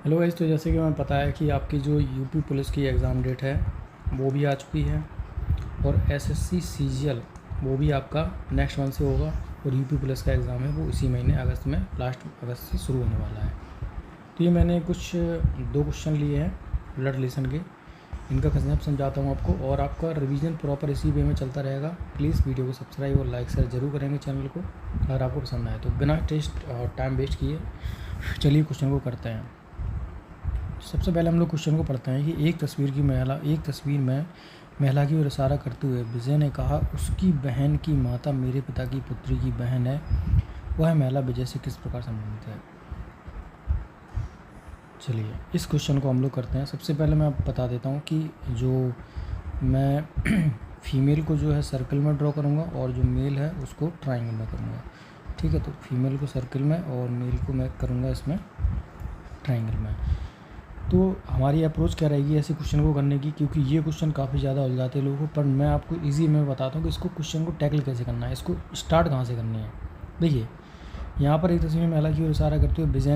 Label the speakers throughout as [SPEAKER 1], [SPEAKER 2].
[SPEAKER 1] Hello guys, तो जैसे कि हमें पता है कि आपकी जो यूपी पुलिस की एग्ज़ाम डेट है वो भी आ चुकी है और एसएससी सीजीएल वो भी आपका नेक्स्ट मंथ से होगा और यूपी पुलिस का एग्ज़ाम है वो इसी महीने अगस्त में लास्ट अगस्त से शुरू होने वाला है। तो ये मैंने कुछ 2 क्वेश्चन लिए हैं ब्लड रिलेशन के, इनका कंसेप्ट समझाता हूँ आपको और आपका रिवीजन प्रॉपर इसी वे में चलता रहेगा। प्लीज़ वीडियो को सब्सक्राइब और लाइक शेयर ज़रूर करेंगे चैनल को अगर आपको पसंद आए तो। बिना टेस्ट और टाइम वेस्ट किए चलिए क्वेश्चन को करते हैं। सबसे पहले हम लोग क्वेश्चन को पढ़ते हैं कि एक तस्वीर में महिला की ओर इशारा करते हुए विजय ने कहा, उसकी बहन की माता मेरे पिता की पुत्री की बहन है, वह महिला विजय से किस प्रकार संबंधित है। चलिए इस क्वेश्चन को हम लोग करते हैं। सबसे पहले मैं आपको बता देता हूँ कि जो मैं फीमेल को जो है सर्कल में ड्रॉ करूँगा और जो मेल है उसको ट्राइंगल में करूँगा। ठीक है, तो फीमेल को सर्कल में और मेल को मैं करूँगा इसमें ट्राइंगल में। तो हमारी अप्रोच क्या रहेगी ऐसे क्वेश्चन को करने की, क्योंकि ये क्वेश्चन काफ़ी ज़्यादा उलझ जाते हैं लोगों को, पर मैं आपको इजी में बताता हूँ कि इसको क्वेश्चन को टैकल कैसे करना है, इसको स्टार्ट कहाँ से करनी है। देखिए यहाँ पर एक तस्वीर में महिला की ओर इशारा करते हुए विजय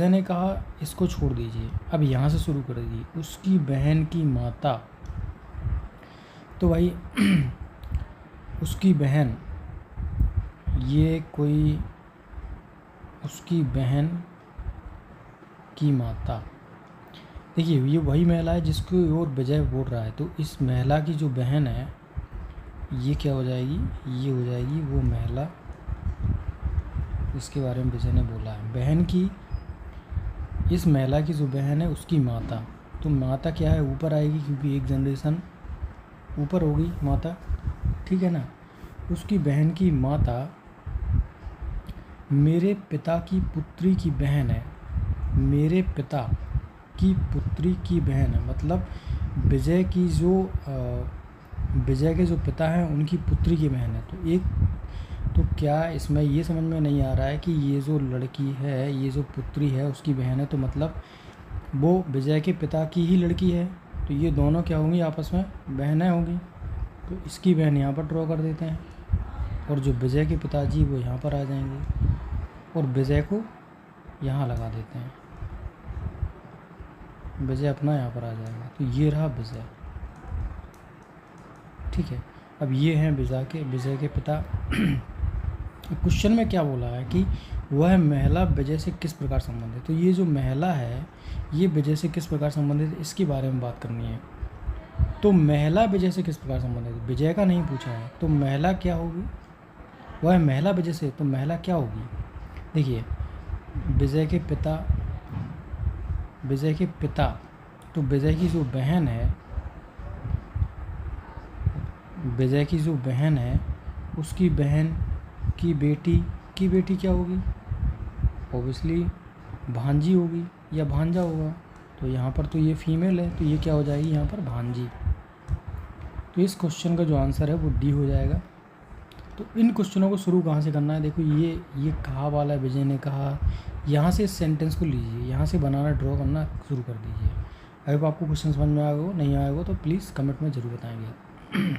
[SPEAKER 1] ने कहा इसको छोड़ दीजिए, अब यहाँ से शुरू कर दीजिए, उसकी बहन की माता। तो भाई उसकी बहन, ये कोई उसकी बहन की माता, देखिए ये वही महिला है जिसकी ओर विजय बोल रहा है, तो इस महिला की जो बहन है ये क्या हो जाएगी, ये हो जाएगी वो महिला इसके बारे में विजय ने बोला है। बहन की, इस महिला की जो बहन है उसकी माता, तो माता क्या है ऊपर आएगी क्योंकि एक जनरेशन ऊपर होगी माता, ठीक है ना। उसकी बहन की माता मेरे पिता की पुत्री की बहन है, मेरे पिता की पुत्री की बहन है, मतलब विजय की जो विजय के जो पिता हैं उनकी पुत्री की बहन है। तो क्या इसमें ये समझ में नहीं आ रहा है कि ये जो लड़की है, ये जो पुत्री है उसकी बहन है, तो मतलब वो विजय के पिता की ही लड़की है, तो ये दोनों क्या होंगी आपस में बहनें होंगी। तो इसकी बहन यहाँ पर ड्रॉ कर देते हैं और जो विजय के पिताजी वो यहाँ पर आ जाएंगे और विजय को यहाँ लगा देते हैं, विजय अपना यहाँ पर आ जाएगा, तो ये रहा विजय। ठीक है, अब ये हैं विजय के पिता। क्वेश्चन में क्या बोला है कि वह महिला विजय से किस प्रकार संबंधित, तो ये जो महिला है ये विजय से किस प्रकार संबंधित है इसके बारे में बात करनी है। तो महिला विजय से किस प्रकार संबंधित है, विजय का नहीं पूछा है, तो महिला क्या होगी, वह महिला विजय से, तो महिला क्या होगी। देखिए विजय के पिता, तो विजय की जो बहन है, विजय की जो बहन है उसकी बहन की बेटी क्या होगी, ओबियसली भांजी होगी या भांजा होगा। तो यहाँ पर तो ये फीमेल है, तो ये क्या हो जाएगी यहाँ पर भांजी। तो इस क्वेश्चन का जो आंसर है वो डी हो जाएगा। तो इन क्वेश्चनों को शुरू कहाँ से करना है, देखो ये कहा वाला विजय ने कहा, यहाँ से इस सेंटेंस को लीजिए, यहाँ से बनाना ड्रॉ करना शुरू कर दीजिए। अगर आपको क्वेश्चन समझ में आएगा नहीं आएगा तो प्लीज़ कमेंट में ज़रूर बताएंगे।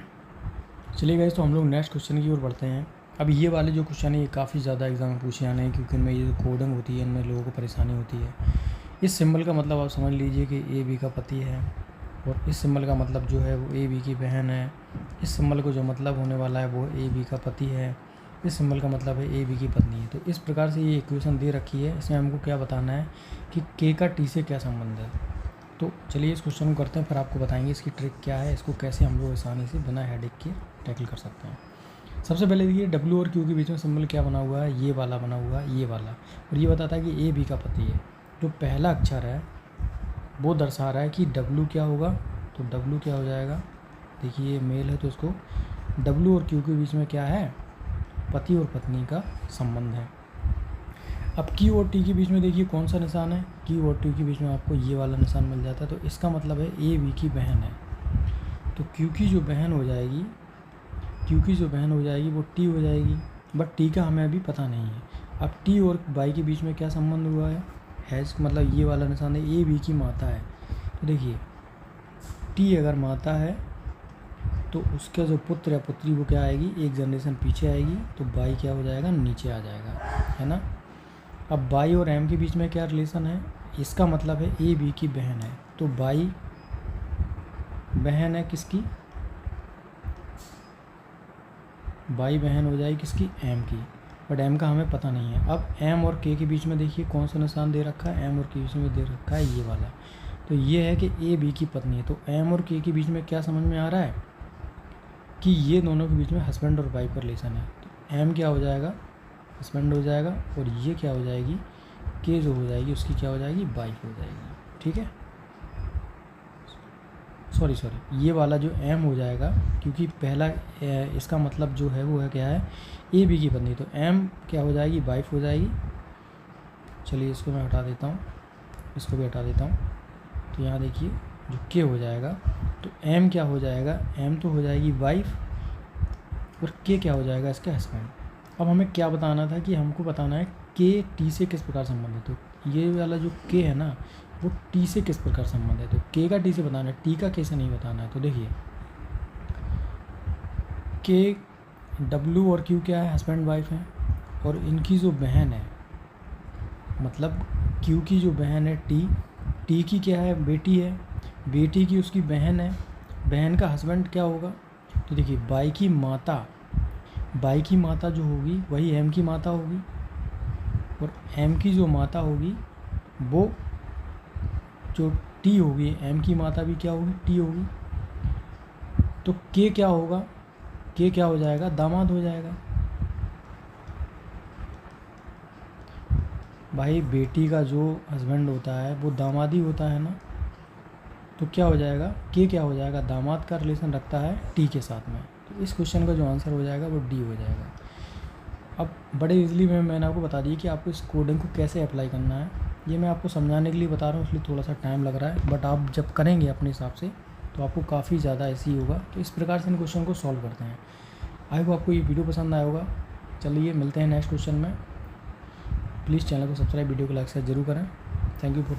[SPEAKER 1] चलिए गाइस, तो हम लोग नेक्स्ट क्वेश्चन की ओर बढ़ते हैं। अब ये वाले जो क्वेश्चन है ये काफ़ी ज़्यादा एग्जाम में पूछे जाने हैं, क्योंकि इनमें ये जो कोडिंग होती है इनमें लोगों को परेशानी होती है। इस सिंबल का मतलब आप समझ लीजिए कि ए बी का पति है, और इस सिंबल का मतलब जो है वो ए बी की बहन है। इस सिंबल को जो मतलब होने वाला है वो ए बी का पति है। इस सिंबल का मतलब है ए बी की पत्नी है। तो इस प्रकार से ये इक्वेशन दे रखी है, इसमें हमको क्या बताना है कि के का टी से क्या संबंध है। तो चलिए इस क्वेश्चन को करते हैं, फिर आपको बताएंगे इसकी ट्रिक क्या है, इसको कैसे हम लोग आसानी से बिना हेडेक के टैकल कर सकते हैं। सबसे पहले देखिए डब्ल्यू और क्यू के बीच में सिंबल क्या बना हुआ है, ये वाला बना हुआ है, ये वाला, और ये बताता है कि ए बी का पति है। जो पहला अक्षर है वो दर्शा रहा है कि डब्ल्यू क्या होगा, तो डब्ल्यू क्या हो जाएगा, देखिए ये मेल है तो इसको डब्ल्यू और क्यू के बीच में क्या है, पति और पत्नी का संबंध है। अब क्यू और टी के बीच में देखिए कौन सा निशान है, क्यू और टी के बीच में आपको ये वाला निशान मिल जाता है, तो इसका मतलब है ए बी की बहन है। तो क्यू की जो बहन हो जाएगी वो टी हो जाएगी, बट टी का हमें अभी पता नहीं है। अब टी और वाई के बीच में क्या संबंध हुआ है, हैज़, मतलब ये वाला निशान है, ए बी की माता है। तो देखिए टी अगर माता है तो उसका जो पुत्र या पुत्री वो क्या आएगी, एक जनरेशन पीछे आएगी, तो वाई क्या हो जाएगा, नीचे आ जाएगा, है ना। अब वाई और एम के बीच में क्या रिलेशन है, इसका मतलब है ए बी की बहन है, तो बाई बहन है किसकी, बाई बहन हो जाएगी किसकी, एम की, बट एम का हमें पता नहीं है। अब एम और के के बीच में देखिए कौन सा निशान दे रखा है, एम और के बीच में दे रखा है ये वाला, तो ये है कि ए बी की पत्नी है। तो एम और के बीच में क्या समझ में आ रहा है कि ये दोनों के बीच में हस्बैंड और वाइफ का रिलेशन है। तो एम क्या हो जाएगा, हस्बैंड हो जाएगा, और ये क्या हो जाएगी, के जो हो जाएगी उसकी क्या हो जाएगी, वाइफ हो जाएगी। ठीक है, सॉरी ये वाला जो एम हो जाएगा, क्योंकि पहला इसका मतलब जो है वो है क्या है, ए बी की पत्नी, तो एम क्या हो जाएगी, वाइफ हो जाएगी। चलिए इसको मैं हटा देता हूँ, इसको भी हटा देता हूँ। तो यहाँ देखिए जो के हो जाएगा, तो एम क्या हो जाएगा, एम तो हो जाएगी वाइफ, और के क्या हो जाएगा इसका हस्बैंड। अब हमें क्या बताना था कि हमको बताना है के टी से किस प्रकार संबंधित है। तो ये वाला जो के है ना वो टी से किस प्रकार संबंध है, तो के का टी से बताना है, टी का के से नहीं बताना है। तो देखिए के डब्ल्यू और क्यू क्या है, हस्बैंड वाइफ है, और इनकी जो बहन है, मतलब क्यू की जो बहन है टी की क्या है, बेटी है, बेटी की उसकी बहन है, बहन का हस्बैंड क्या होगा, तो देखिए बाई की माता जो होगी वही एम की माता होगी, और एम की जो माता होगी वो जो टी होगी, एम की माता भी क्या होगी, टी होगी। तो के क्या होगा, के क्या हो जाएगा, दामाद हो जाएगा। भाई बेटी का जो हस्बैंड होता है वो दामाद ही होता है ना, तो क्या हो जाएगा, के क्या हो जाएगा, दामाद का रिलेशन रखता है टी के साथ में। तो इस क्वेश्चन का जो आंसर हो जाएगा वो डी हो जाएगा। अब बड़े इजीली मैंने आपको बता दिया कि आपको इस कोडिंग को कैसे अप्लाई करना है। ये मैं आपको समझाने के लिए बता रहा हूँ, इसलिए थोड़ा सा टाइम लग रहा है, बट आप जब करेंगे अपने हिसाब से तो आपको काफ़ी ज़्यादा ऐसे ही होगा। तो इस प्रकार से इन क्वेश्चन को सॉल्व करते हैं। आई होप आपको ये वीडियो पसंद आया होगा। चलिए मिलते हैं नेक्स्ट क्वेश्चन में। प्लीज़ चैनल को सब्सक्राइब, वीडियो को लाइक शेयर जरूर करें। Thank you for